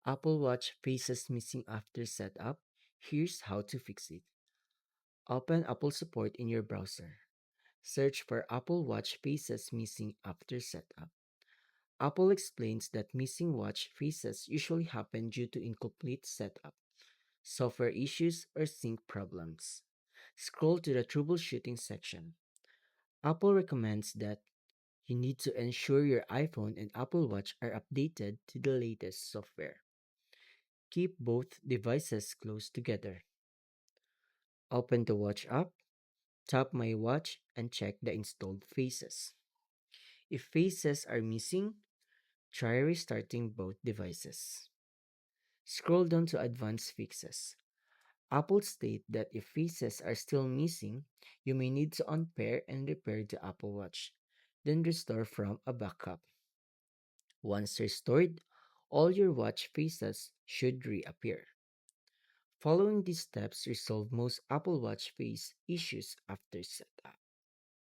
Apple Watch faces missing after setup. Here's how to fix it. Open Apple support in your browser. Search for Apple Watch faces missing after setup. Apple explains that missing watch faces usually happen due to incomplete setup, software issues, or sync problems. Scroll to the troubleshooting section. Apple recommends that you need to ensure your iPhone and Apple Watch are updated to the latest software. Keep both devices close together. Open the Watch app, tap My Watch, and check the installed faces. If faces are missing, try restarting both devices. Scroll down to Advanced Fixes. Apple state that if faces are still missing, you may need to unpair and repair the Apple Watch, then restore from a backup. Once restored, all your watch faces should reappear. Following these steps resolve most Apple Watch face issues after setup.